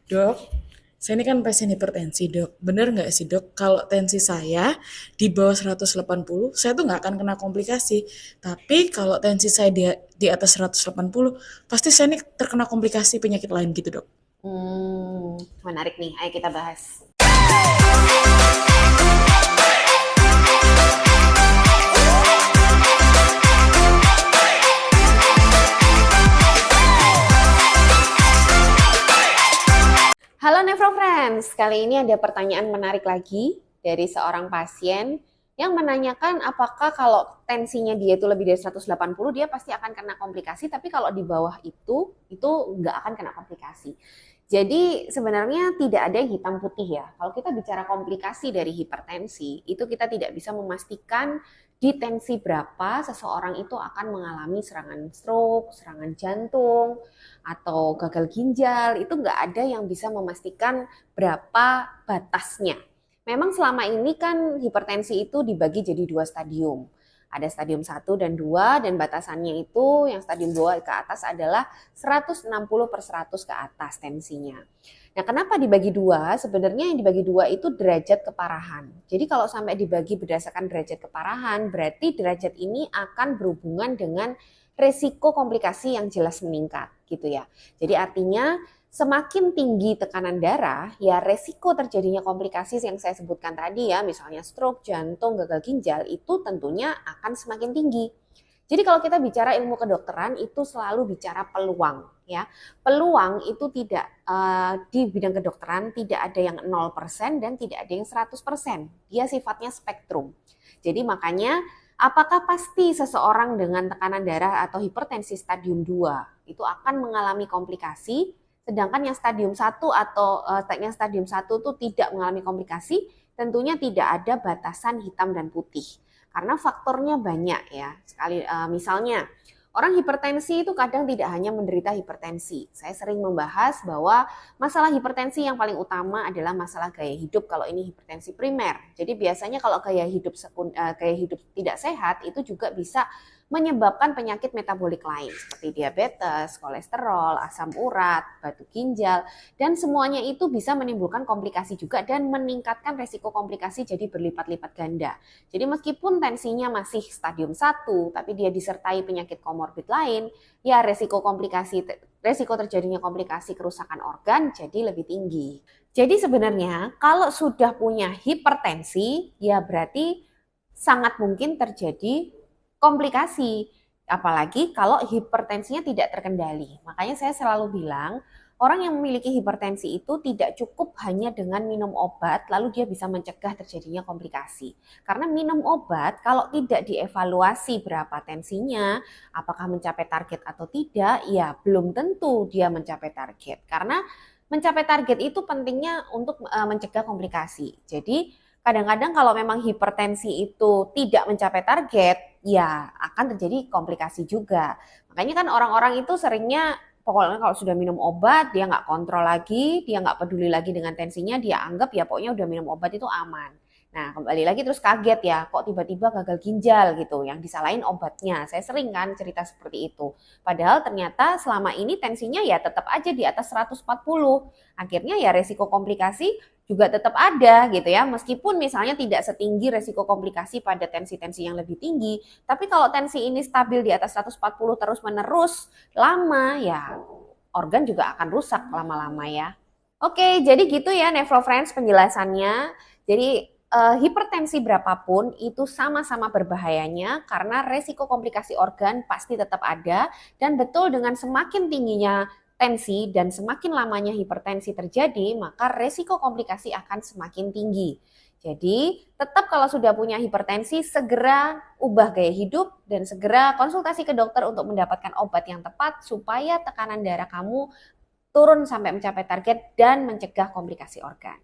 Dok, saya ini kan pasien hipertensi, dok. Bener nggak sih, dok? Kalau tensi saya di bawah 180, saya tuh nggak akan kena komplikasi. Tapi kalau tensi saya di atas 180, pasti saya ini terkena komplikasi penyakit lain gitu, dok. Menarik nih. Ayo kita bahas. Halo Nevro Friends, kali ini ada pertanyaan menarik lagi dari seorang pasien yang menanyakan apakah kalau tensinya dia itu lebih dari 180 dia pasti akan kena komplikasi, tapi kalau di bawah itu nggak akan kena komplikasi. Jadi sebenarnya tidak ada yang hitam putih ya. Kalau kita bicara komplikasi dari hipertensi, itu kita tidak bisa memastikan di tensi berapa seseorang itu akan mengalami serangan stroke, serangan jantung, atau gagal ginjal. Itu nggak ada yang bisa memastikan berapa batasnya. Memang selama ini kan hipertensi itu dibagi jadi dua stadium. Ada stadium 1 dan 2 dan batasannya itu yang stadium 2 ke atas adalah 160/100 ke atas tensinya. Nah, kenapa dibagi dua? Sebenarnya yang dibagi dua itu derajat keparahan. Jadi kalau sampai dibagi berdasarkan derajat keparahan, berarti derajat ini akan berhubungan dengan resiko komplikasi yang jelas meningkat gitu ya. Jadi artinya semakin tinggi tekanan darah, ya resiko terjadinya komplikasi yang saya sebutkan tadi ya, misalnya stroke, jantung, gagal ginjal, itu tentunya akan semakin tinggi. Jadi kalau kita bicara ilmu kedokteran itu selalu bicara peluang ya. Peluang itu tidak di bidang kedokteran tidak ada yang 0% dan tidak ada yang 100%. Dia sifatnya spektrum. Jadi makanya apakah pasti seseorang dengan tekanan darah atau hipertensi stadium 2 itu akan mengalami komplikasi, sedangkan yang stadium 1 atau yang stadium 1 itu tidak mengalami komplikasi, tentunya tidak ada batasan hitam dan putih. Karena faktornya banyak ya. Misalnya orang hipertensi itu kadang tidak hanya menderita hipertensi. Saya sering membahas bahwa masalah hipertensi yang paling utama adalah masalah gaya hidup kalau ini hipertensi primer. Jadi biasanya kalau gaya hidup tidak sehat itu juga bisa menyebabkan penyakit metabolik lain seperti diabetes, kolesterol, asam urat, batu ginjal, dan semuanya itu bisa menimbulkan komplikasi juga dan meningkatkan resiko komplikasi jadi berlipat-lipat ganda. Jadi meskipun tensinya masih stadium 1, tapi dia disertai penyakit komorbid lain, ya resiko terjadinya komplikasi kerusakan organ jadi lebih tinggi. Jadi sebenarnya kalau sudah punya hipertensi, ya berarti sangat mungkin terjadi komplikasi. Apalagi kalau hipertensinya tidak terkendali. Makanya saya selalu bilang, orang yang memiliki hipertensi itu tidak cukup hanya dengan minum obat, lalu dia bisa mencegah terjadinya komplikasi. Karena minum obat, kalau tidak dievaluasi berapa tensinya, apakah mencapai target atau tidak, ya belum tentu dia mencapai target. Karena mencapai target itu pentingnya untuk mencegah komplikasi. Jadi kadang-kadang kalau memang hipertensi itu tidak mencapai target, ya akan terjadi komplikasi juga. Makanya kan orang-orang itu seringnya pokoknya kalau sudah minum obat, dia nggak kontrol lagi, dia nggak peduli lagi dengan tensinya, dia anggap ya pokoknya udah minum obat itu aman. Nah, kembali lagi terus kaget ya, kok tiba-tiba gagal ginjal gitu, yang disalahin obatnya. Saya sering kan cerita seperti itu. Padahal ternyata selama ini tensinya ya tetap aja di atas 140. Akhirnya ya resiko komplikasi juga tetap ada gitu ya. Meskipun misalnya tidak setinggi resiko komplikasi pada tensi-tensi yang lebih tinggi, tapi kalau tensi ini stabil di atas 140 terus-menerus lama ya organ juga akan rusak lama-lama ya. Oke, jadi gitu ya Nevro Friends penjelasannya. Jadi hipertensi berapapun itu sama-sama berbahayanya karena resiko komplikasi organ pasti tetap ada dan betul dengan semakin tingginya tensi dan semakin lamanya hipertensi terjadi maka resiko komplikasi akan semakin tinggi. Jadi tetap kalau sudah punya hipertensi segera ubah gaya hidup dan segera konsultasi ke dokter untuk mendapatkan obat yang tepat supaya tekanan darah kamu turun sampai mencapai target dan mencegah komplikasi organ.